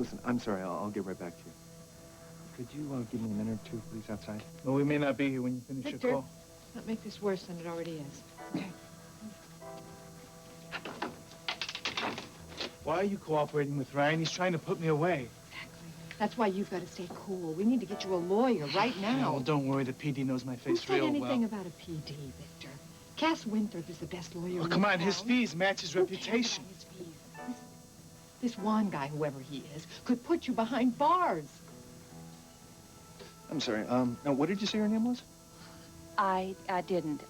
Listen, I'm sorry. I'll get right back to you. Could you give me a minute or two, please, outside? Well, we may not be here when you finish Victor, your call. don't make this worse than it already is. Okay. Why are you cooperating with Ryan? He's trying to put me away. Exactly. That's why you've got to stay cool. We need to get you a lawyer right now. Well, don't worry. The PD knows my face real well. Who said anything about a PD, Victor? Cass Winthrop is the best lawyer Oh, in come on. town. His fees match his reputation. Who cares about his fees? This Juan guy, whoever he is, could put you behind bars. I'm sorry. Now, what did you say your name was? I didn't.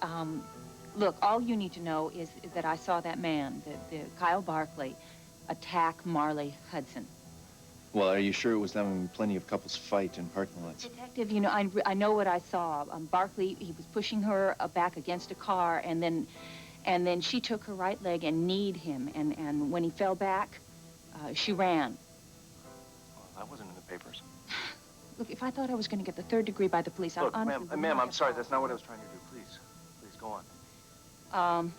Look, all you need to know is that I saw that man, the Kyle Barkley, attack Marley Hudson. Well, are you sure it was them? I mean, plenty of couples fight in parking lots. Detective, you know, I know what I saw. Barkley, he was pushing her back against a car, and then she took her right leg and kneed him, and when he fell back, she ran. Well, that wasn't in the papers. Look, if I thought I was going to get the 3rd degree by the police, Look, I honestly ma'am, I'm sorry. That's not what I was trying to do. Please. Please, go on.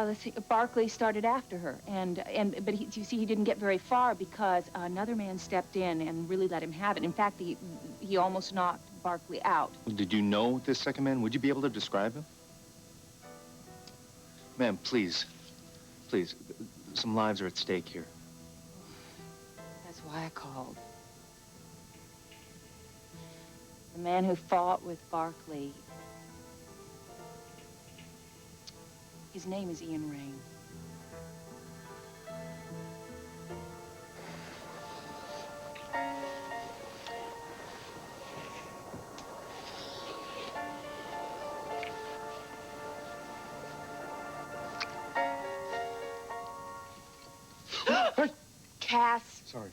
Let's see. Barkley started after her, but you see, he didn't get very far because another man stepped in and really let him have it. In fact, he almost knocked Barkley out. Well, did you know this second man? Would you be able to describe him? Ma'am, please. Please. Some lives are at stake here. That's why I called. The man who fought with Barkley, his name is Ian Rain. Cass. Sorry.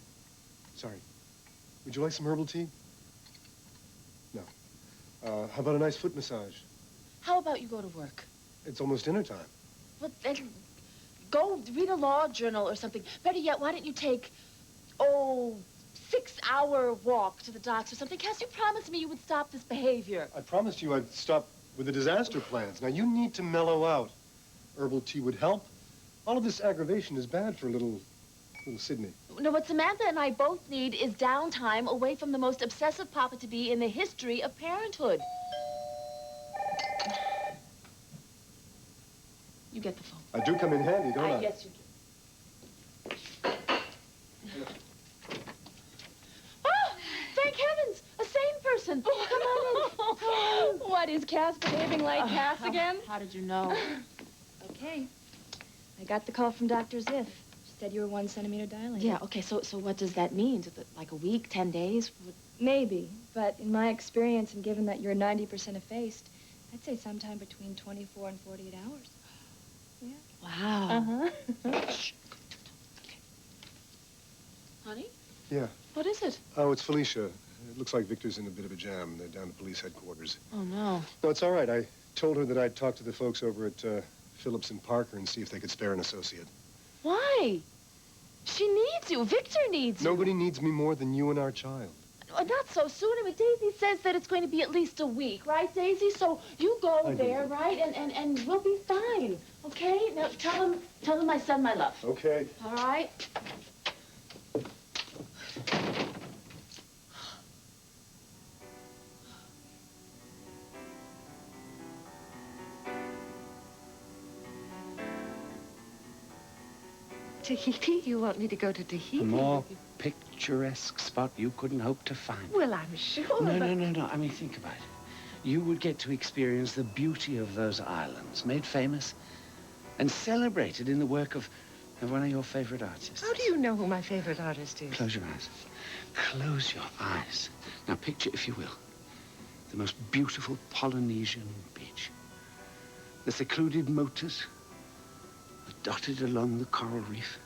Would you like some herbal tea? No. How about a nice foot massage? How about you go to work? It's almost dinner time. Well, then go read a law journal or something. Better yet, why don't you take, 6-hour walk to the docks or something? Cass, you promised me you would stop this behavior. I promised you I'd stop with the disaster plans. Now, you need to mellow out. Herbal tea would help. All of this aggravation is bad for little Sydney. No, what Samantha and I both need is downtime away from the most obsessive papa-to-be in the history of parenthood. You get the phone. I do come in handy, don't I? Yes, you do. Oh, thank heavens! A sane person! Come on in. What, is Cass behaving like Cass again? How did you know? Okay. I got the call from Dr. Ziff. She said you were 1 centimeter dilated. Yeah, okay, so what does that mean? Is it like a week, 10 days? Maybe, but in my experience and given that you're 90% effaced, I'd say sometime between 24 and 48 hours. Yeah. Wow. Uh-huh. Shh. Okay. Honey? Yeah. What is it? Oh, it's Felicia. It looks like Victor's in a bit of a jam. They're down at police headquarters. Oh, no. No, it's all right. I told her that I'd talk to the folks over at Phillips and Parker and see if they could spare an associate. Why? She needs you. Victor needs you. Nobody needs me more than you and our child. Not so soon. I mean, Daisy says that it's going to be at least a week, right, Daisy? So you go there, right, and we'll be fine, okay? Now, tell him I send my love. Okay. All right? Tahiti? You want me to go to Tahiti? A more picturesque spot you couldn't hope to find. Well, I'm sure. No. I mean, think about it. You would get to experience the beauty of those islands, made famous and celebrated in the work of one of your favorite artists. How do you know who my favorite artist is? Close your eyes. Close your eyes. Now, picture, if you will, the most beautiful Polynesian beach. The secluded motas dotted along the coral reef.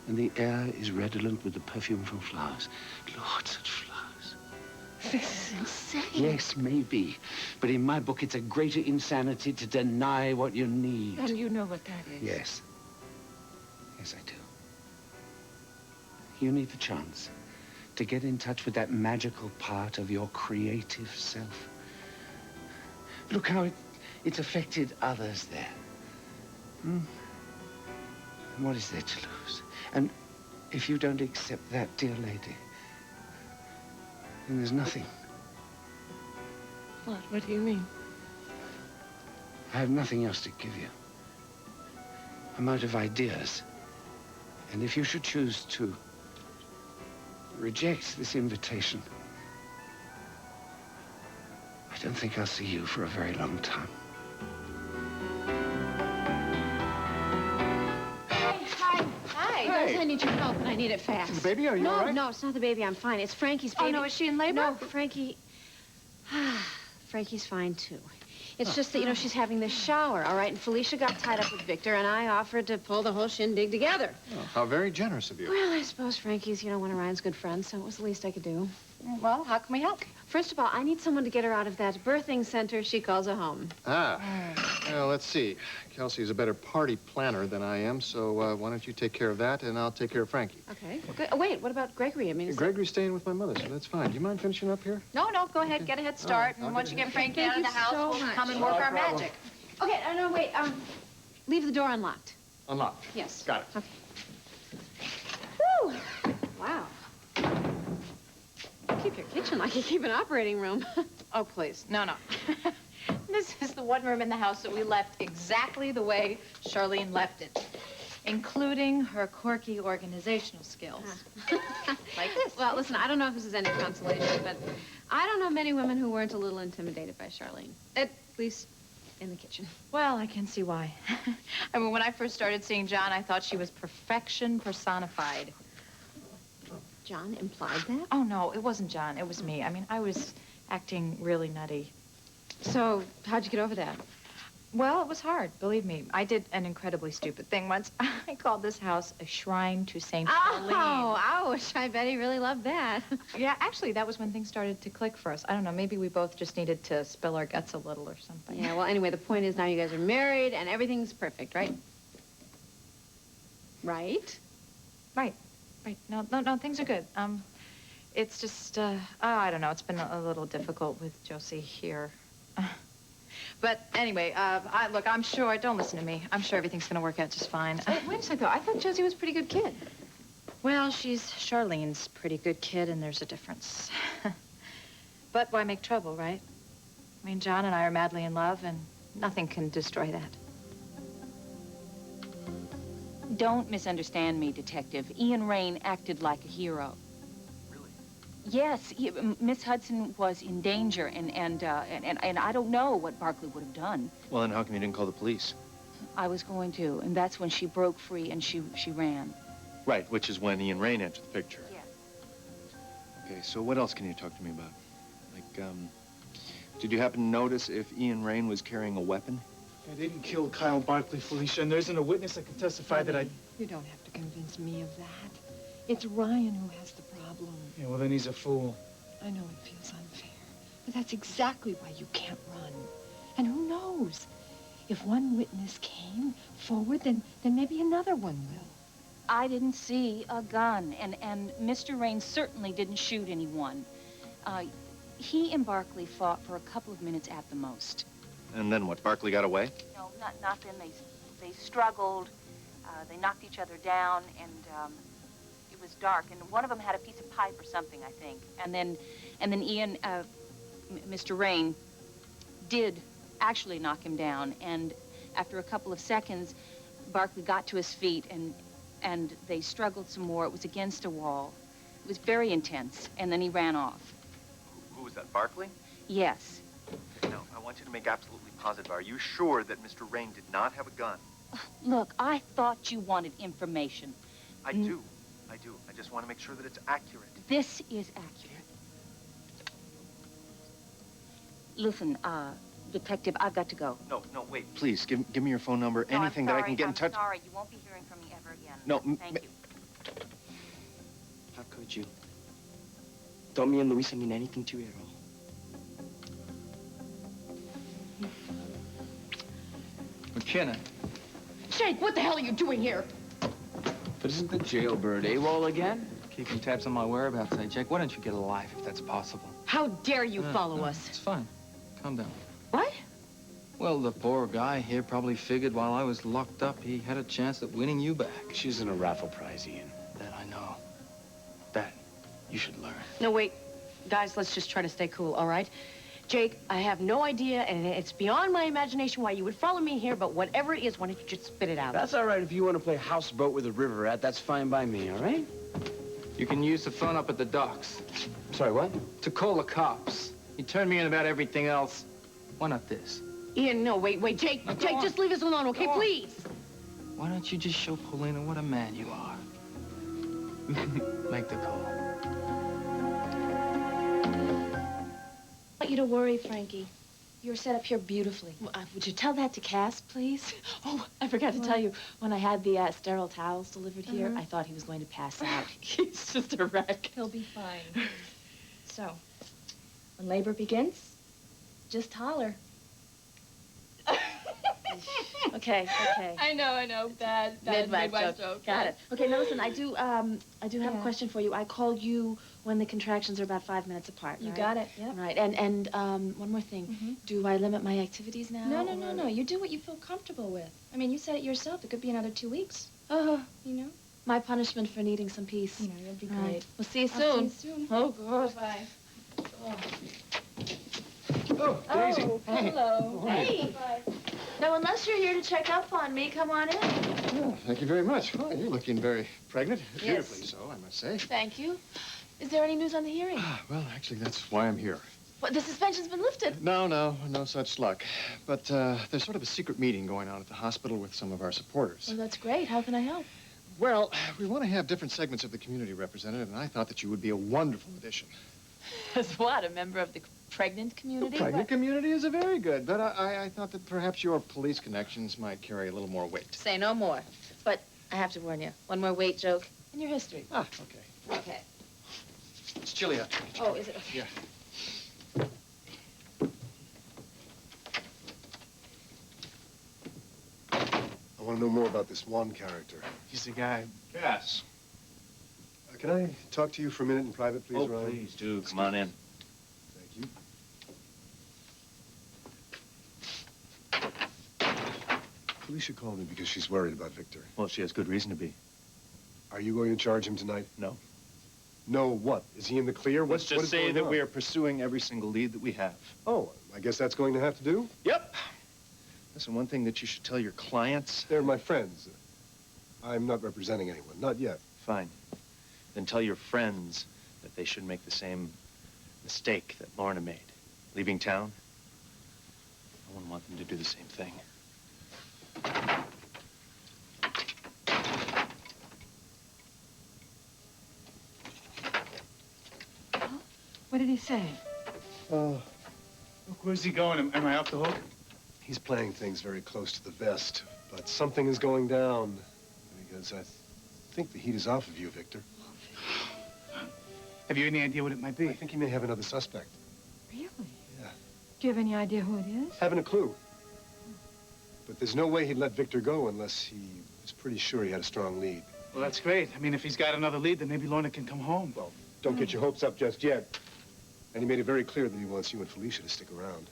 And the air is redolent with the perfume from flowers. Lord, such flowers. This is insane. Yes, maybe. But in my book, it's a greater insanity to deny what you need. And you know what that is? Yes. Yes, I do. You need the chance to get in touch with that magical part of your creative self. Look how it's affected others there. And what is there to lose? And If you don't accept that, dear lady, then there's nothing. What? What do you mean? I have nothing else to give you. I'm out of ideas. And if you should choose to reject this invitation, I don't think I'll see you for a very long time. Hi. Hey. I need your help, and I need it fast. The baby, are you all right? No, it's not the baby. I'm fine. It's Frankie's baby. Oh, no, is she in labor? No, Frankie... Frankie's fine, too. It's just that, you know, she's having this shower, all right? And Felicia got tied up with Victor, and I offered to pull the whole shindig together. Oh, how very generous of you. Well, I suppose Frankie's, you know, one of Ryan's good friends, so it was the least I could do. Well, how can we help? First of all, I need someone to get her out of that birthing center she calls a home. Ah. Well, let's see. Kelsey's a better party planner than I am, so why don't you take care of that, and I'll take care of Frankie. Okay. Good. Oh, wait, what about Gregory? I mean, Gregory's staying with my mother, so that's fine. Do you mind finishing up here? No, go ahead, get a head start. I'll And once get you a get head Frankie out of the house, we'll come and work our magic. Okay, no, wait. Leave the door unlocked. Unlocked. Yes. Got it. Okay. Whew. Wow. Keep your kitchen like you keep an operating room. Oh, please. No. This is the one room in the house that we left exactly the way Charlene left it, including her quirky organizational skills. Like this. Well, listen, I don't know if this is any consolation, but I don't know many women who weren't a little intimidated by Charlene. At least in the kitchen. Well, I can see why. I mean, when I first started seeing John, I thought she was perfection personified. John implied that? Oh, no, it wasn't John. It was me. I mean, I was acting really nutty. So, how'd you get over that? Well, it was hard, believe me. I did an incredibly stupid thing once. I called this house a shrine to St. Charlene. Oh, ouch. I bet he really loved that. Yeah, actually, that was when things started to click for us. I don't know, maybe we both just needed to spill our guts a little or something. Yeah, well, anyway, the point is now you guys are married and everything's perfect, right? Right? Right. No, things are good. It's just, I don't know, it's been a little difficult with Josie here. But anyway, look, I'm sure, don't listen to me. I'm sure everything's gonna work out just fine. Wait a second, though. I thought Josie was a pretty good kid. Well, she's Charlene's pretty good kid, and there's a difference. But why make trouble, right? I mean, John and I are madly in love, and nothing can destroy that. Don't misunderstand me, Detective. Ian Rain acted like a hero. Really? Yes, Miss Hudson was in danger, and I don't know what Barkley would have done. Well, then how come you didn't call the police? I was going to, and that's when she broke free and she ran. Right, which is when Ian Rain entered the picture. Yes. Okay, so what else can you talk to me about? Like, did you happen to notice if Ian Rain was carrying a weapon? I didn't kill Kyle Barkley, Felicia, and there isn't a witness that can testify that I... You don't have to convince me of that. It's Ryan who has the problem. Yeah, well, then he's a fool. I know it feels unfair, but that's exactly why you can't run. And who knows? If one witness came forward, then maybe another one will. I didn't see a gun, and Mr. Rain certainly didn't shoot anyone. He and Barkley fought for a couple of minutes at the most. And then what, Barkley got away? No, not then. They struggled. They knocked each other down, and it was dark. And one of them had a piece of pipe or something, I think. And then Ian, Mr. Rain, did actually knock him down. And after a couple of seconds, Barkley got to his feet, and they struggled some more. It was against a wall. It was very intense. And then he ran off. Who was that, Barkley? Yes. No, I want you to make absolutely positive. Are you sure that Mr. Rain did not have a gun? Look, I thought you wanted information. I do. I just want to make sure that it's accurate. This is accurate. Listen, Detective, I've got to go. No, wait. Please, give me your phone number, No, anything that I can get in touch. I'm sorry. You won't be hearing from me ever again. No, Thank you. How could you? Don't me and Luisa mean anything to you at all? McKenna. Jake, what the hell are you doing here? But isn't the jailbird AWOL again? Keeping tabs on my whereabouts, I check. Why don't you get a life if that's possible? How dare you follow us? It's fine. Calm down. What? Well, the poor guy here probably figured while I was locked up, he had a chance at winning you back. She's in a raffle prize, Ian. That I know. That you should learn. No, wait. Guys, let's just try to stay cool, all right? Jake, I have no idea, and it's beyond my imagination why you would follow me here, but whatever it is, why don't you just spit it out? That's all right if you want to play houseboat with a river rat. That's fine by me, all right? You can use the phone up at the docks Sorry, what? to call the cops. You turned me in about everything else. Why not this? Ian, no, wait, Jake, Now, go Jake, on. just leave us alone, okay, Go on. please? Why don't you just show Paulina what a man you are? Make the call. I want you to worry, Frankie. You're set up here beautifully. Would you tell that to Cass, please? Oh, I forgot to tell you. When I had the sterile towels delivered here, I thought he was going to pass out. He's just a wreck. He'll be fine. So, when labor begins, just holler. Okay. I know. Bad Midwife joke. Got it. Okay, now listen, I do have a Yeah. question for you. I called you when the contractions are about 5 minutes apart, You right? got it, yep. Right, and one more thing. Do I limit my activities now? No. You do what you feel comfortable with. I mean, you said it yourself. It could be another 2 weeks, Oh, you know? my punishment for needing some peace. You know, you'll be All right. great. We'll see you I'll see soon. you soon. Oh, God. Bye. Oh, Daisy. Oh, hello. Hey. Now, unless you're here to check up on me, come on in. Oh, thank you very much. Well, you're looking very pregnant. Yes. Beautifully so, I must say. Thank you. Is there any news on the hearing? Well, actually, that's why I'm here. What, the suspension's been lifted. No such luck. But there's sort of a secret meeting going on at the hospital with some of our supporters. Well, that's great. How can I help? Well, we want to have different segments of the community represented, and I thought that you would be a wonderful addition. As what, a member of the pregnant community? The pregnant community is a very good, but I thought that perhaps your police connections might carry a little more weight. Say no more. But I have to warn you, one more weight joke in your history. Ah, okay. Okay. It's chilly out there. Oh, is it? Yeah. I want to know more about this Juan character. He's the guy. Yes. Can I talk to you for a minute in private, please, Ryan? Please do. Come on in. Thank you. Felicia called me because she's worried about Victor. Well, she has good reason to be. Are you going to charge him tonight? No. No, what? Is he in the clear? Let's What just is say going that on? we are pursuing every single lead that we have. Oh, I guess that's going to have to do? Yep. Listen, one thing that you should tell your clients. They're my friends. I'm not representing anyone, not yet. Fine. Then tell your friends that they should make the same mistake that Lorna made. Leaving town. I wouldn't want them to do the same thing. What did he say? Oh, Look, where's he going? Am I off the hook? he's playing things very close to the vest, but something is going down because I think the heat is off of you, Victor. Have you any idea what it might I be? think he may have another suspect. Really? Yeah. Do you have any idea who it is? Haven't a clue. But there's no way he'd let Victor go unless he was pretty sure he had a strong lead. Well, that's great. I mean, if he's got another lead, then maybe Lorna can come home. Well, don't get your hopes up just yet. And he made it very clear that he wants you and Felicia to stick around.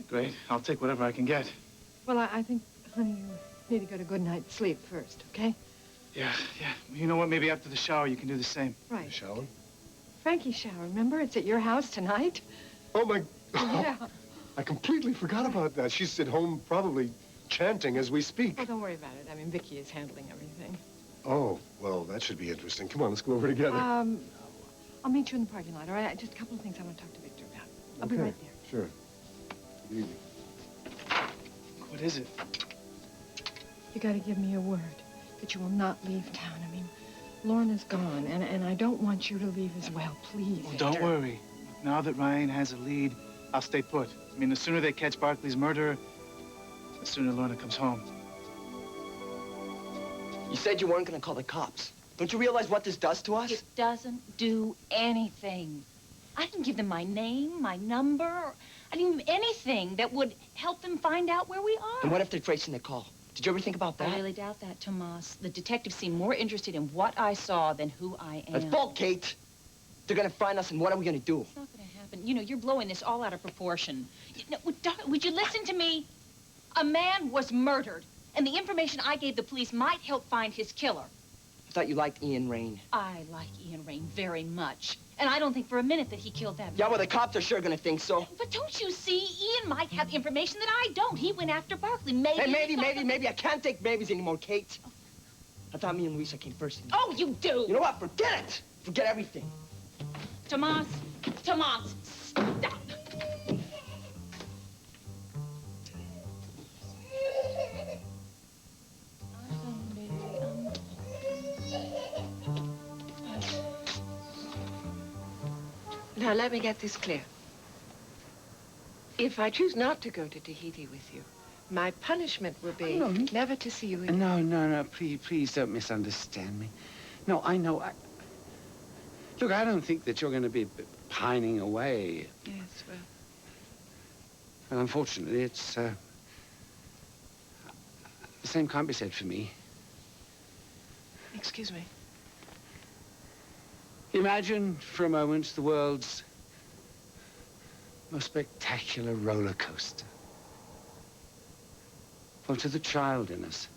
Great. I'll take whatever I can get. Well, I think, honey, you need to get a good night's sleep first, okay? Yeah. You know what? Maybe after the shower, you can do the same. Right. The shower? Frankie's shower, remember? It's at your house tonight. Oh, my... Yeah. I completely forgot about that. She's at home probably chanting as we speak. Well, don't worry about it. I mean, Vicky is handling everything. Oh, well, that should be interesting. Come on, let's go over together. I'll meet you in the parking lot, all right? Just a couple of things I want to talk to Victor about. I'll be Okay, right there. Sure. Good evening. What is it? You got to give me a word that you will not leave town. I mean, Lorna's gone, and I don't want you to leave as well, please. Well, don't worry. Now that Ryan has a lead, I'll stay put. I mean, the sooner they catch Barkley's murderer, the sooner Lorna comes home. You said you weren't gonna call the cops. Don't you realize what this does to us? It doesn't do anything. I didn't give them my name, my number. I didn't give them anything that would help them find out where we are. And what if they're tracing the call? Did you ever think about that? I really doubt that, Tomas. The detectives seem more interested in what I saw than who I am. That's bull, Kate. They're gonna find us, and what are we gonna do? It's not going to happen. You know, you're blowing this all out of proportion. Would you listen to me? A man was murdered, and the information I gave the police might help find his killer. I thought you liked Ian Rain. I like Ian Rain very much, and I don't think for a minute that he killed that man. Yeah, well, the cops are sure gonna think so. But don't you see? Ian might have information that I don't. He went after Barkley. Maybe. Hey, maybe. I can't take babies anymore, Kate. I thought me and Luisa came first. Oh, you do. You know what? Forget it. Forget everything. Tomas, stop. Now, let me get this clear. If I choose not to go to Tahiti with you, my punishment will be never to see you again. No, please don't misunderstand me. No, I know. Look, I don't think that you're going to be pining away. Yes, well. And unfortunately, it's, the same can't be said for me. Excuse me. Imagine for a moment the world's most spectacular roller coaster. Well, to the child in us,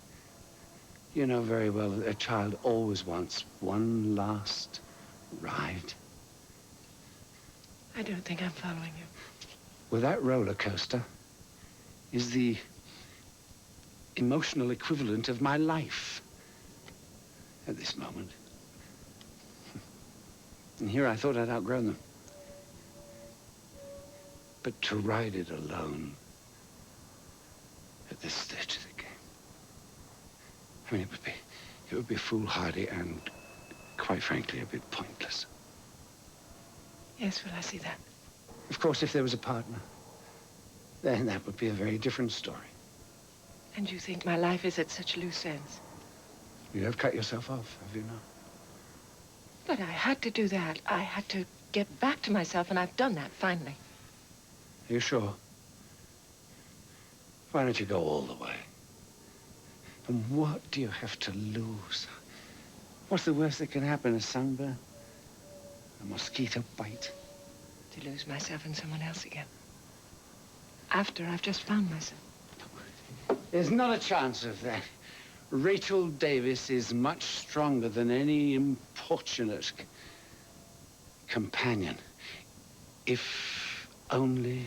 you know very well that a child always wants one last ride. I don't think I'm following you. Well, that roller coaster is the emotional equivalent of my life at this moment. And here I thought I'd outgrown them. But to ride it alone at this stage of the game, I mean, it would be foolhardy and, quite frankly, a bit pointless. Yes, well, I see that. Of course, if there was a partner, then that would be a very different story. And you think my life is at such loose ends? You have cut yourself off, have you not? But I had to do that. I had to get back to myself, and I've done that, finally. Are you sure? Why don't you go all the way? And what do you have to lose? What's the worst that can happen? A sunburn? A mosquito bite? To lose myself in someone else again. After I've just found myself. There's not a chance of that. Rachel Davis is much stronger than any importunate companion. If only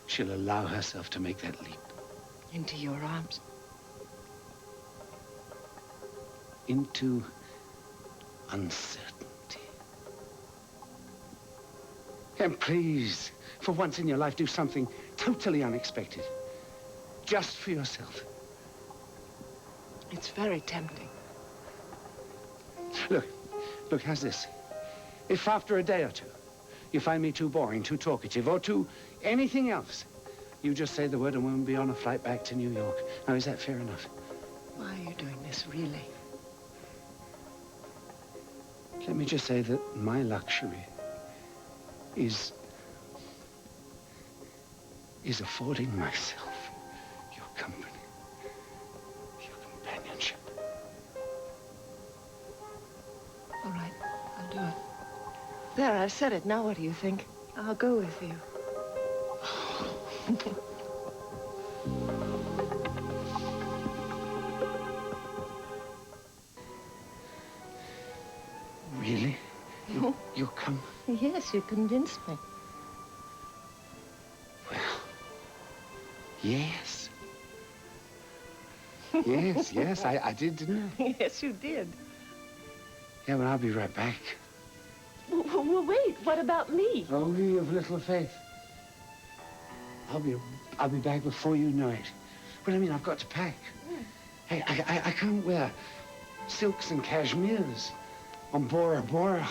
she'll allow herself to make that leap. Into your arms. Into uncertainty. And please, for once in your life, do something totally unexpected. Just for yourself. It's very tempting. Look, how's this? If after a day or two, you find me too boring, too talkative, or too anything else, you just say the word and we'll be on a flight back to New York. Now, is that fair enough? Why are you doing this, really? Let me just say that my luxury is affording myself your company, your companionship. All right, I'll do it. There, I've said it. Now what do you think? I'll go with you. Really? You'll come? Yes, you convinced me. Well, yes. Yes, I did, didn't I? Yes, you did. Yeah, well, I'll be right back. Well, wait, what about me? Oh, you of little faith. I'll be back before you know it. Well, I mean, I've got to pack. Hey, I can't wear silks and cashmeres on Bora Bora.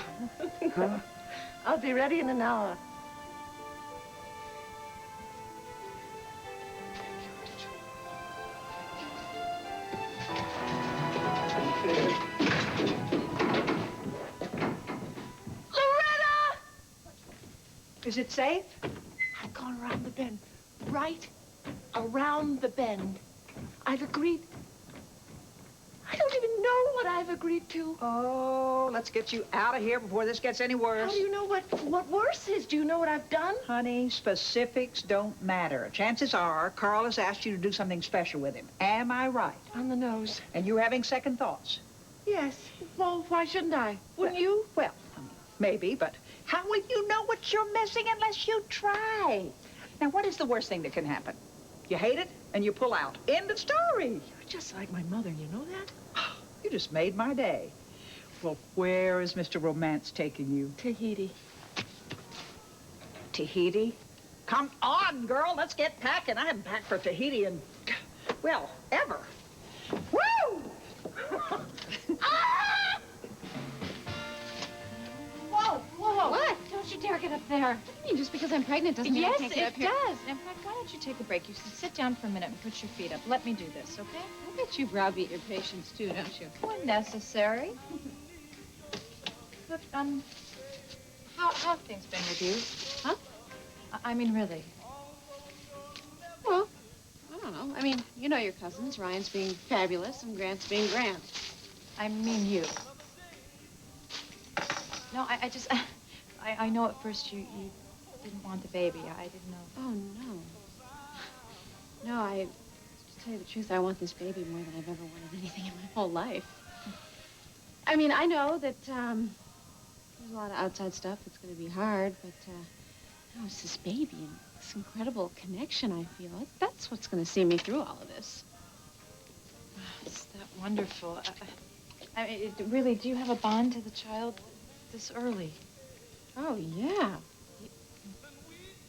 Huh? I'll be ready in an hour. Loretta! Is it safe? I've gone around the bend. Right around the bend. I've agreed. I don't even know what I've agreed to? Oh, let's get you out of here before this gets any worse. How do you know what worse is? Do you know what I've done? Honey, specifics don't matter. Chances are Carl has asked you to do something special with him. Am I right? On the nose. And you're having second thoughts? Yes. Well, why shouldn't I? Wouldn't you? Well, maybe, but how will you know what you're missing unless you try? Now, what is the worst thing that can happen? You hate it, and you pull out. End of story. You're just like my mother, you know that? You just made my day. Well, where is Mr. Romance taking you? Tahiti. Tahiti? Come on, girl, let's get packing. I haven't packed for Tahiti in, well, ever. Woo! Ah! Whoa, whoa. What? Don't you dare get up there. What do you mean, just because I'm pregnant doesn't mean I can't get up here? Yes, it does. In fact, why don't you take a break? You sit down for a minute and put your feet up. Let me do this, okay? I bet you browbeat your patients, too, don't you? When necessary. Look, how have things been with you? Huh? I mean, really. Well, I don't know. I mean, you know your cousins. Ryan's being fabulous and Grant's being grand. I mean you. No, I just... I know at first you didn't want the baby. I didn't know. Oh, no. No, to tell you the truth, I want this baby more than I've ever wanted anything in my whole life. I mean, I know that there's a lot of outside stuff that's going to be hard, but no, it's this baby and this incredible connection I feel. That's what's going to see me through all of this. Is that wonderful? I mean, really, do you have a bond to the child this early? Oh, yeah.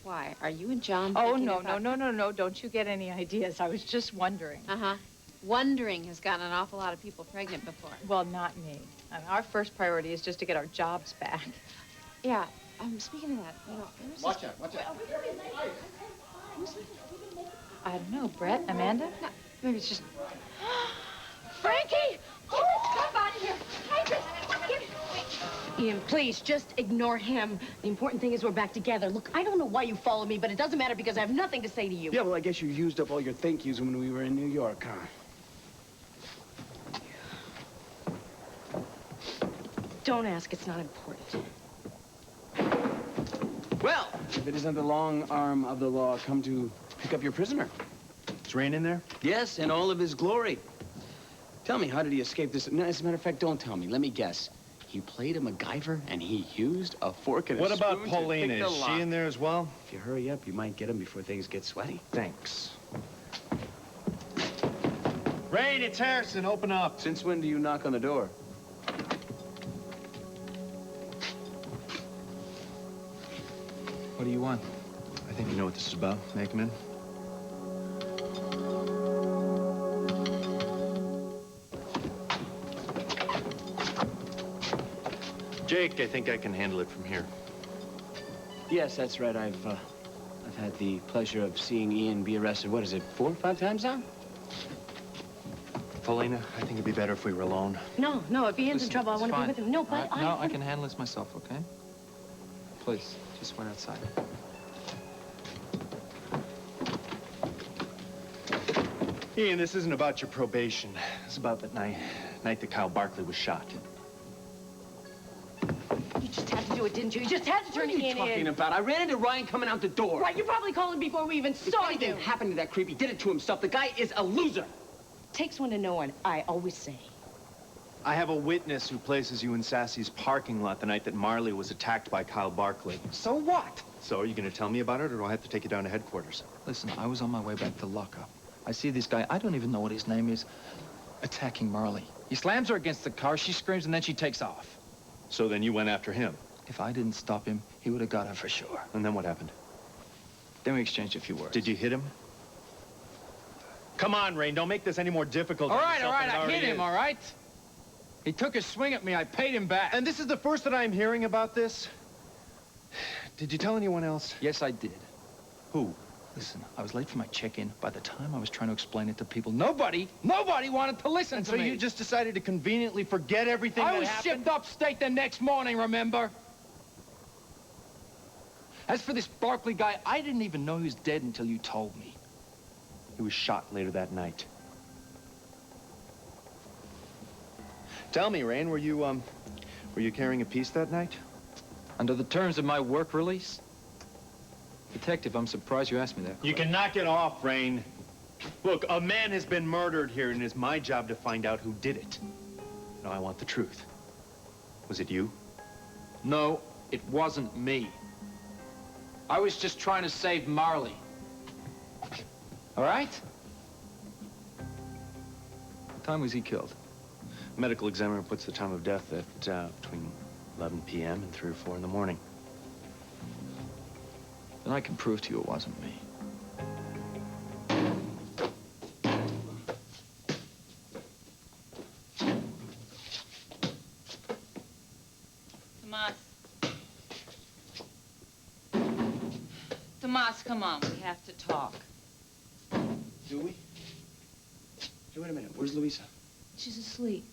Why? Are you and John Oh, thinking no, about... no. Don't you get any ideas. I was just wondering. Uh-huh. Wondering has gotten an awful lot of people pregnant before. Well, not me. I mean, our first priority is just to get our jobs back. Yeah. Speaking of that, you know... Watch out, watch out. I don't know. Brett? Amanda? No, maybe it's just... Frankie! Come on here. Ian, please, just ignore him. The important thing is we're back together. Look, I don't know why you follow me, but it doesn't matter because I have nothing to say to you. Yeah, well, I guess you used up all your thank yous when we were in New York, huh? Don't ask, it's not important. Well, if it isn't the long arm of the law come to pick up your prisoner. Is Rain in there? Yes, in all of his glory. Tell me, how did he escape this? No, as a matter of fact, don't tell me. Let me guess. He played a MacGyver, and he used a fork and a spoon. What about Paulina? To pick the Is lock. she in there as well? If you hurry up, you might get him before things get sweaty. Thanks. Rain, it's Harrison. Open up. Since when do you knock on the door? What do you want? I think you know what this is about. Make him in. Jake, I think I can handle it from here. Yes, that's right. I've had the pleasure of seeing Ian be arrested. What is it, 4 or 5 times now? Paulina, I think it'd be better if we were alone. No, if Ian's in trouble, I want to be with him. No, but No, I can handle this myself, okay? Please, just wait outside. Ian, this isn't about your probation. It's about the night that Kyle Barkley was shot. You just had to do it, didn't you? You just had to turn What are you Ian talking in. about? I ran into Ryan coming out the door. Right, you probably called him before we even If saw anything you. happened to that creep, he did it to himself. The guy is a loser. Takes one to know one, I always say. I have a witness who places you in Sassy's parking lot the night that Marley was attacked by Kyle Barkley. So what? So, are you going to tell me about it, or do I have to take you down to headquarters? Listen, I was on my way back to lockup. I see this guy, I don't even know what his name is, attacking Marley. He slams her against the car, she screams, and then she takes off. So then you went after him? If I didn't stop him, he would have got her for sure. And then what happened? Then we exchanged a few words. Did you hit him? Come on, Rain, don't make this any more difficult All on right, yourself than it I already hit him, is. all right? He took a swing at me, I paid him back. And this is the first that I'm hearing about this? Did you tell anyone else? Yes, I did. Who? Listen, I was late for my check-in. By the time I was trying to explain it to people, nobody wanted to listen And to so me. you just decided to conveniently forget everything I that was happened? shipped upstate the next morning, remember? As for this Barkley guy, I didn't even know he was dead until you told me. He was shot later that night. Tell me, Rain, were you carrying a piece that night? Under the terms of my work release? Detective, I'm surprised you asked me that. You can knock it off, Rain. Look, a man has been murdered here, and it's my job to find out who did it. Now, I want the truth. Was it you? No, it wasn't me. I was just trying to save Marley. All right? What time was he killed? Medical examiner puts the time of death at between 11 p.m. and 3 or 4 in the morning. Then I can prove to you it wasn't me. Tomas. Tomas, come on. We have to talk. Do we? Hey, wait a minute. Where's Luisa? She's asleep.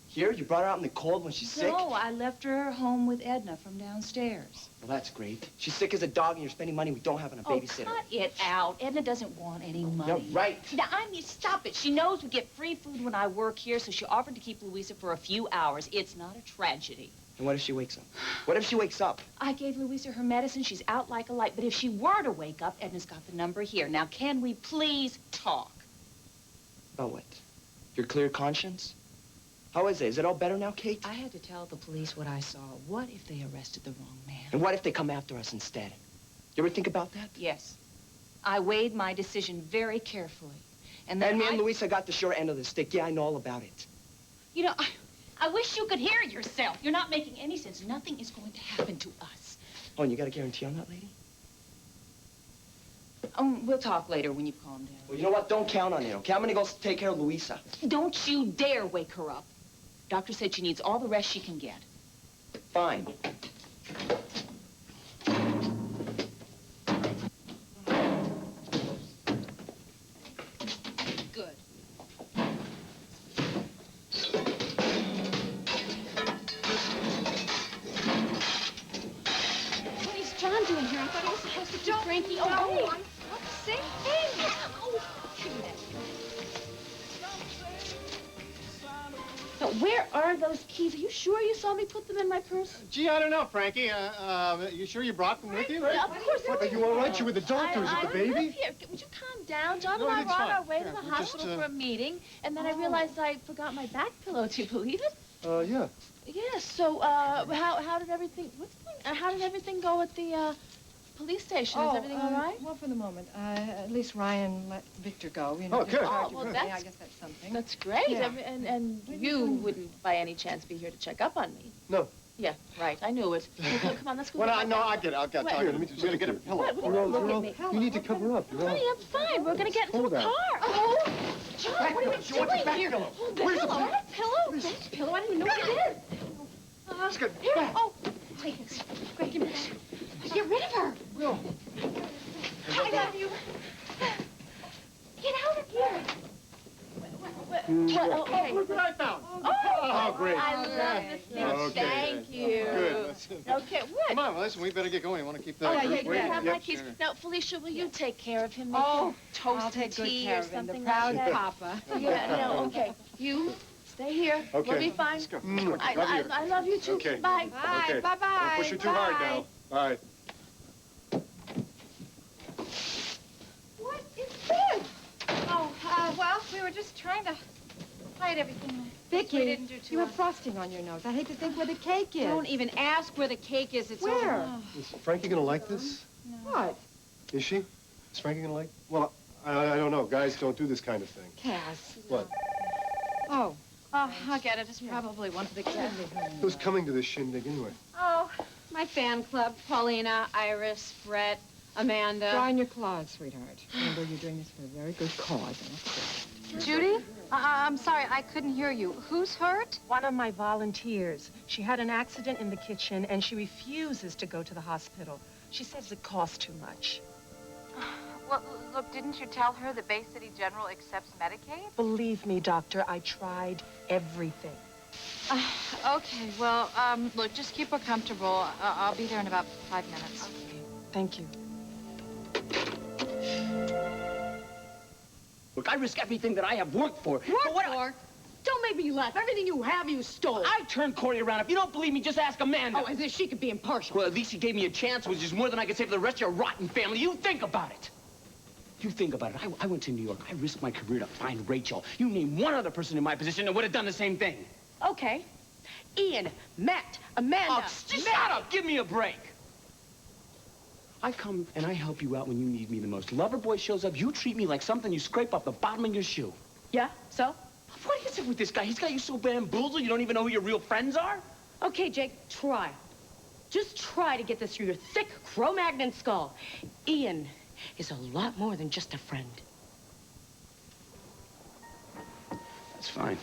Here? You brought her out in the cold when she's sick? No, I left her home with Edna from downstairs. Well, that's great. She's sick as a dog, and you're spending money we don't have on a babysitter. Oh, cut it out. Edna doesn't want any money. You're right. Now, I mean, stop it. She knows we get free food when I work here, so she offered to keep Louisa for a few hours. It's not a tragedy. And what if she wakes up? What if she wakes up? I gave Louisa her medicine. She's out like a light. But if she were to wake up, Edna's got the number here. Now, can we please talk? About what? Your clear conscience? How is it? Is it all better now, Kate? I had to tell the police what I saw. What if they arrested the wrong man? And what if they come after us instead? You ever think about that? Yes. I weighed my decision very carefully. And then And me and Louisa got the short end of the stick. Yeah, I know all about it. You know, I wish you could hear yourself. You're not making any sense. Nothing is going to happen to us. Oh, and you got a guarantee on that, lady? We'll talk later when you've calmed down. Well, you know what? Don't count on it, okay? I'm gonna go take care of Louisa. Don't you dare wake her up. Doctor said she needs all the rest she can get. Fine. Good. What is John doing here? I thought he was supposed to keep Frankie away. No, I'm not the same thing. Now, where are those keys? Are you sure you saw me put them in my purse? Gee, I don't know, Frankie. You sure you brought them with you? Of course. What, are you all right? You with the doctor? Is it the I baby? live here. Would you calm down? John No, and I it's were on fine. our way to Yeah, the we're just, hospital for a meeting, and then I realized I forgot my back pillow. Do you believe it? Yeah. Yes. So, how did everything? How did everything go at the police station? Is everything all right? Well, for the moment. At least Ryan let Victor go. You know, Oh, good. Oh, well, I that's guess that's something. That's great. Yeah. And you wouldn't, by any chance, be here to check up on me? No. Yeah, right. I knew it. Well, come on, let's go. Well, get my no, bag. I get it. I'll get it. Wait. Here, let me just get a pillow. What? You're all, Look you're at all, me. you need to cover up. You're all. Honey, I'm fine. We're gonna get into Hold a that. car. Oh, John, what are you doing here? pillow? Oh, the Where's the pillow? That pillow? That pillow? I don't even know what it is. Let's get Here. back. Oh, please. Quick, give me that. Get rid of her. No. I love you. Get out of here. Well, okay. Look what I found. Oh, great. I love this thing. Okay. Thank you. Good. Okay, what? Come on, well, listen, we better get going. You want to keep Oh, that yeah, group you waiting? have my Yep, keys. sure. Now, Felicia, will you take care of him? Make Oh, him toast I'll take and good tea care or of him. something The proud like that? papa. Yeah, no, okay. You stay here. Okay. We'll be fine. Let's go. Love you. I love you too. Okay. Bye. Bye. Okay. Bye-bye. Don't push it too hard now. Bye. What is this? Oh, well, we were just trying to hide everything. Vicky, We didn't do too you have much. frosting on your nose. I hate to think where the cake is. Don't even ask where the cake is. It's Where? over. Is Frankie going to like this? What? Is she? Is Frankie going to like? Well, I don't know. Guys don't do this kind of thing. Cass. What? Oh. Oh, I'll get it. It's probably one of the kids. Who's coming to this shindig anyway? Oh, my fan club. Paulina, Iris, Brett, Amanda. Dry in your closet, sweetheart. Remember, you're doing this for a very good cause, and that's good. Judy? I'm sorry, I couldn't hear you. Who's hurt? One of my volunteers. She had an accident in the kitchen, and she refuses to go to the hospital. She says it costs too much. Well, look, didn't you tell her that Bay City General accepts Medicaid? Believe me, doctor, I tried everything. Okay, well, look, just keep her comfortable. I'll be there in about 5 minutes. Okay, thank you. Look, I risk everything that I have worked for. Work for? Don't don't make me laugh. Everything you have, you stole. I turned Corey around. If you don't believe me, just ask Amanda. Oh, as if she could be impartial. Well, at least she gave me a chance, which is more than I could say for the rest of your rotten family. You think about it. You think about it. I went to New York. I risked my career to find Rachel. You name one other person in my position that would have done the same thing. Okay. Ian, Matt, Amanda. Oh, shut up! Give me a break. I come and I help you out when you need me the most. Loverboy shows up, you treat me like something you scrape off the bottom of your shoe. Yeah, so? What is it with this guy? He's got you so bamboozled you don't even know who your real friends are? Okay, Jake, try. Just try to get this through your thick Cro-Magnon skull. Ian is a lot more than just a friend. That's fine.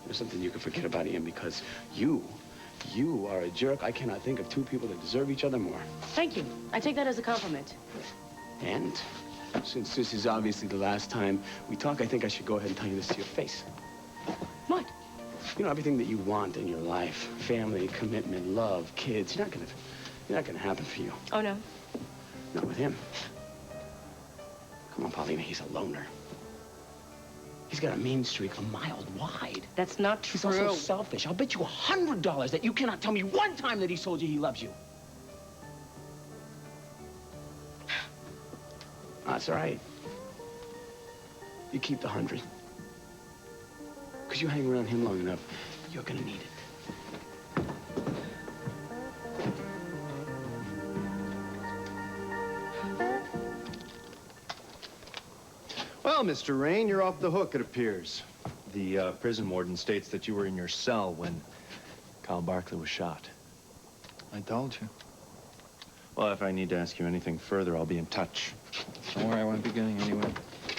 There's something you can forget about Ian because you are a jerk. I cannot think of two people that deserve each other more. Thank you. I take that as a compliment. And since this is obviously the last time we talk, I think I should go ahead and tell you this to your face. What? You know, everything that you want in your life, family, commitment, love, kids, you're not gonna happen for you. Oh, no? Not with him. Come on, Paulina, he's a loner. He's got a mean streak a mile wide. That's not true. He's also selfish. I'll bet you $100 that you cannot tell me one time that he told you he loves you. That's all right. You keep the 100. Because you hang around him long enough, you're gonna need it. Well, Mr. Rain, you're off the hook, it appears. The prison warden states that you were in your cell when Kyle Barkley was shot. I told you. Well, if I need to ask you anything further, I'll be in touch. Don't worry, I won't be going anywhere.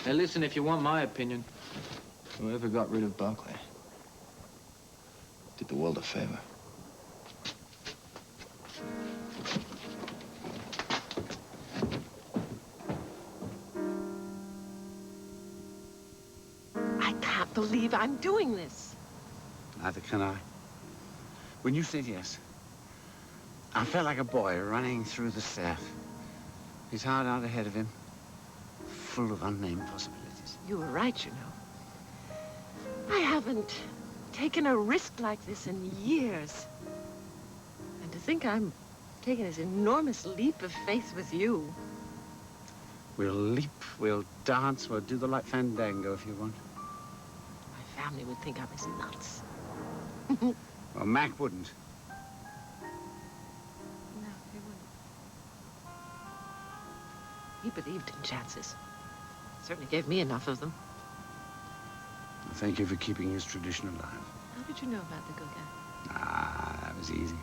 Hey, listen, if you want my opinion, whoever got rid of Barkley did the world a favor. I can't believe I'm doing this. Neither can I. When you said yes, I felt like a boy running through the surf. His heart out ahead of him, full of unnamed possibilities. You were right, you know. I haven't taken a risk like this in years. And to think I'm taking this enormous leap of faith with you. We'll leap, we'll dance, we'll do the light fandango if you want. My family would think I was nuts. Well, Mac wouldn't. No, he wouldn't. He believed in chances. Certainly gave me enough of them. Thank you for keeping his tradition alive. How did you know about the good guy? Ah, that was easy.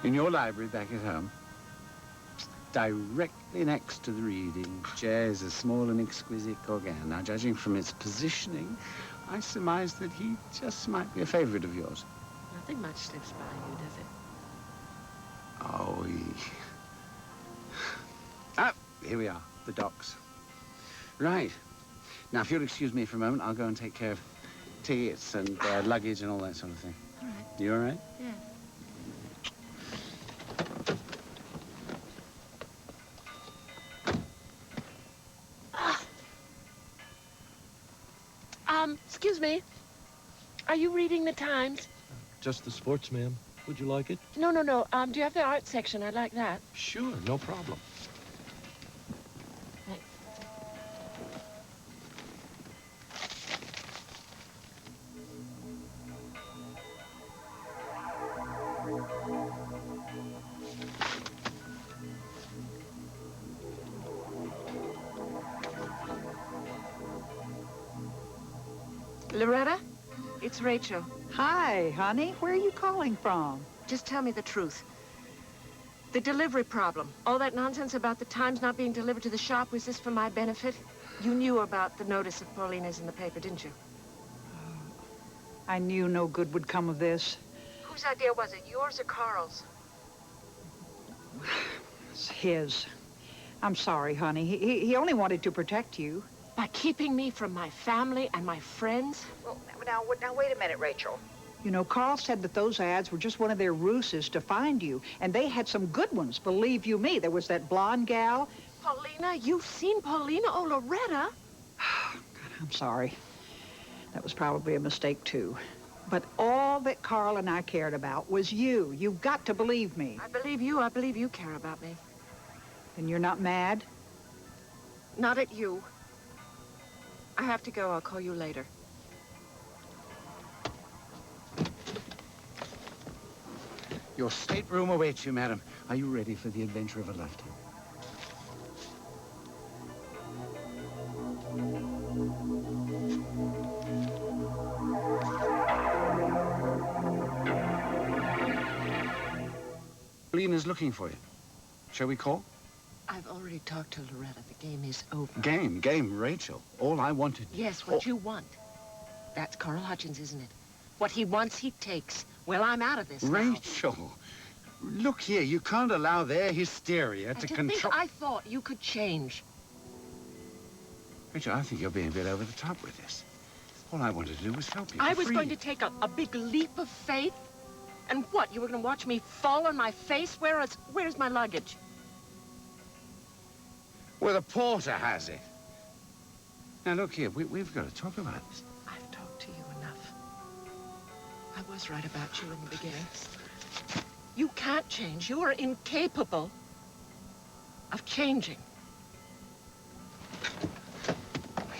In your library back at home, directly next to the reading chair is a small and exquisite organ. Now, judging from its positioning, I surmise that he just might be a favorite of yours. Nothing much slips by you, does it? Oh, Ah, here we are, the docks. Right. Now, if you'll excuse me for a moment, I'll go and take care of tickets and luggage and all that sort of thing. All right. You all right? Yeah. Excuse me. Are you reading the Times? Just the sports, ma'am. Would you like it? No. Do you have the art section? I'd like that. Sure, no problem. Thanks. Loretta, it's Rachel. Hi, honey. Where are you calling from? Just tell me the truth. The delivery problem. All that nonsense about the Times not being delivered to the shop, was this for my benefit? You knew about the notice of Paulina's in the paper, didn't you? I knew no good would come of this. Whose idea was it, yours or Carl's? It's his. I'm sorry, honey. He only wanted to protect you. By keeping me from my family and my friends? Well, now wait a minute, Rachel. You know, Carl said that those ads were just one of their ruses to find you. And they had some good ones, believe you me. There was that blonde gal. Paulina? You've seen Paulina? Oh, Loretta? God, I'm sorry. That was probably a mistake, too. But all that Carl and I cared about was you. You've got to believe me. I believe you. I believe you care about me. And you're not mad? Not at you. I have to go. I'll call you later. Your stateroom awaits you, madam. Are you ready for the adventure of a lifetime? Lena's looking for you. Shall we call? I've already talked to Loretta. The game is over. Game, Rachel. All I wanted... Yes, what you want. That's Carl Hutchins, isn't it? What he wants, he takes. Well, I'm out of this now. Rachel, look here. You can't allow their hysteria to control... I thought you could change. Rachel, I think you're being a bit over the top with this. All I wanted to do was help you. I was going to take a big leap of faith? And what, you were going to watch me fall on my face? Where's my luggage? Well, the porter has it. Now, look here. We've got to talk about this. I've talked to you enough. I was right about you in the beginning. You can't change. You are incapable of changing.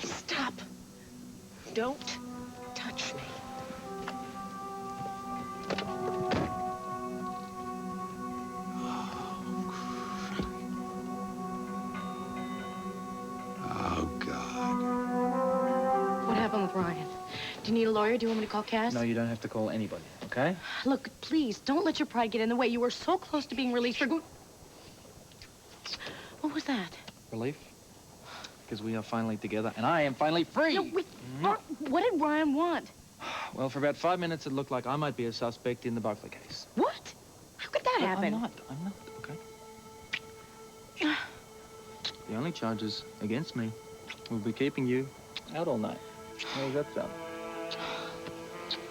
Stop. Don't touch me. Oh, God. What happened with Ryan? Do you need a lawyer? Do you want me to call Cass? No, you don't have to call anybody, okay? Look, please, don't let your pride get in the way. You were so close to being released for good. What was that? Relief? Because we are finally together, and I am finally free! No, wait, what did Ryan want? Well, for about 5 minutes, it looked like I might be a suspect in the Barkley case. What? How could that happen? I'm not, okay? The only charges against me will be keeping you out all night. How does that sound?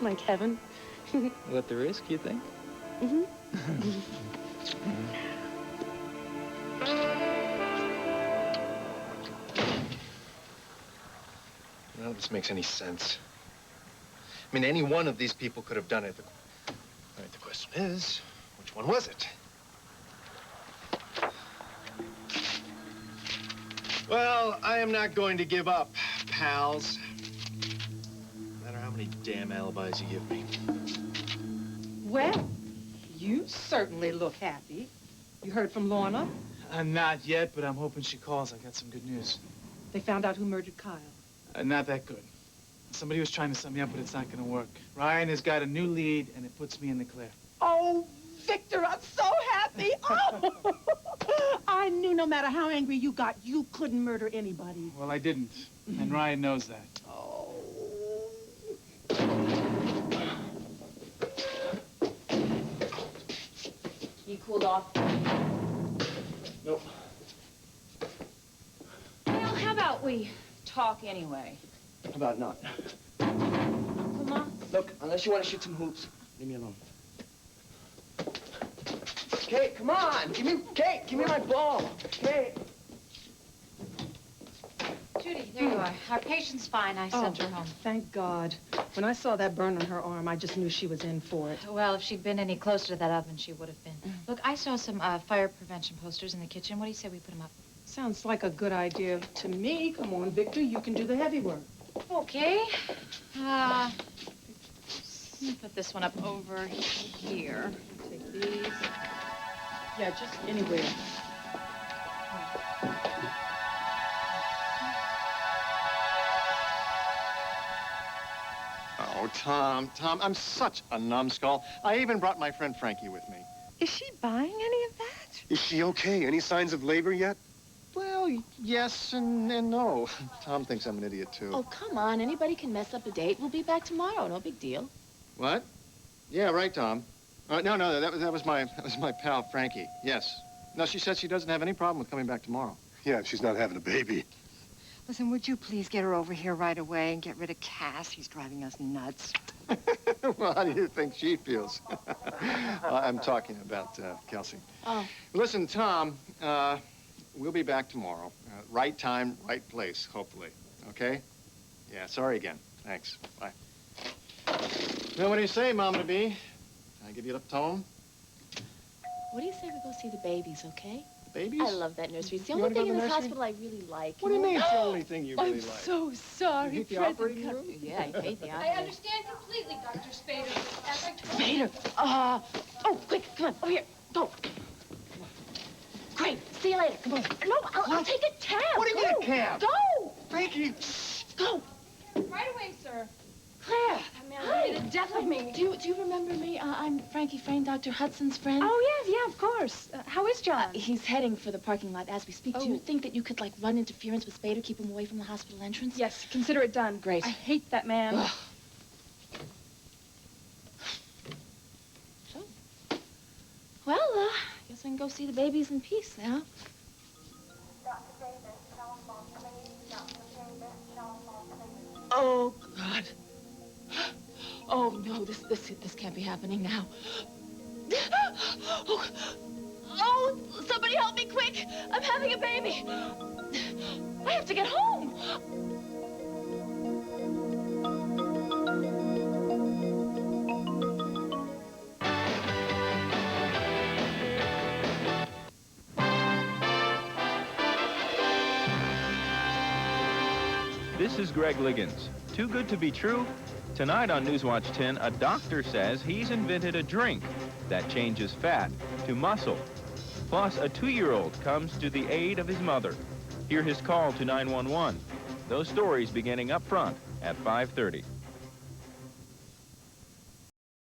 Like heaven? Worth the risk, you think? Mm-hmm. None of this makes any sense. I mean, any one of these people could have done it. All right, the question is, which one was it? Well, I am not going to give up, pals. No matter how many damn alibis you give me. Well, you certainly look happy. You heard from Lorna? Not yet, but I'm hoping she calls. I got some good news. They found out who murdered Kyle. Not that good. Somebody was trying to set me up, but it's not going to work. Ryan has got a new lead, and it puts me in the clear. Oh, Victor, I'm so happy. Oh, I knew no matter how angry you got, you couldn't murder anybody. Well, I didn't, and Ryan knows that. Oh. You cooled off? Nope. Well, how about we talk anyway? How about not? Come on. Look, unless you want to shoot some hoops, leave me alone. Kate, come on! Give me my ball! Kate! Judy, there you are. Our patient's fine. I sent her home. Thank God. When I saw that burn on her arm, I just knew she was in for it. Well, if she'd been any closer to that oven, she would have been. Look, I saw some fire prevention posters in the kitchen. What do you say we put them up? Sounds like a good idea to me. Come on, Victor, you can do the heavy work. Okay. Let me put this one up over here. Take these. Yeah, just anywhere. Oh, Tom, I'm such a numbskull. I even brought my friend Frankie with me. Is she buying any of that? Is she okay? Any signs of labor yet? Well, yes and no. Tom thinks I'm an idiot, too. Oh, come on. Anybody can mess up a date. We'll be back tomorrow. No big deal. What? Yeah, right, Tom. No, that was my pal, Frankie. Yes. No, she said she doesn't have any problem with coming back tomorrow. Yeah, if she's not having a baby. Listen, would you please get her over here right away and get rid of Cass? He's driving us nuts. Well, how do you think she feels? I'm talking about Kelsey. Oh. Listen, Tom, we'll be back tomorrow. Right time, right place, hopefully. Okay? Yeah, sorry again. Thanks. Bye. Well, what do you say, Mama-to-be? Can I give you a tone? What do you say we go see the babies, okay? The babies? I love that nursery. It's the You only wanna go thing to in the this nursery? hospital I really like. What do you mean it's the know? only thing you really like? I'm so sorry. You hate the Present operating com- room? Yeah, I hate the I operating room. understand completely, Dr. Spader. As I told Vader, oh, quick, come on, over here, go. Great, see you later, come on. No, I'll take a cab. What do you mean a cab? Go. Frankie! Go. Right away, sir. Claire. That man wanted the death of me. Do you remember me? I'm Frankie Frayne, Dr. Hudson's friend. Oh, yes, yeah, of course. How is John? He's heading for the parking lot as we speak. Do you Oh. think that you could, like, run interference with Spader, keep him away from the hospital entrance? Yes, consider it done. Great. I hate that man. Ugh. So, well, guess I can go see the babies in peace now. Oh, God. Oh, no, this can't be happening now. Oh, somebody help me quick. I'm having a baby. I have to get home. This is Greg Liggins. Too good to be true? Tonight on Newswatch 10, a doctor says he's invented a drink that changes fat to muscle. Plus, a 2-year-old comes to the aid of his mother. Hear his call to 911. Those stories beginning up front at 5:30.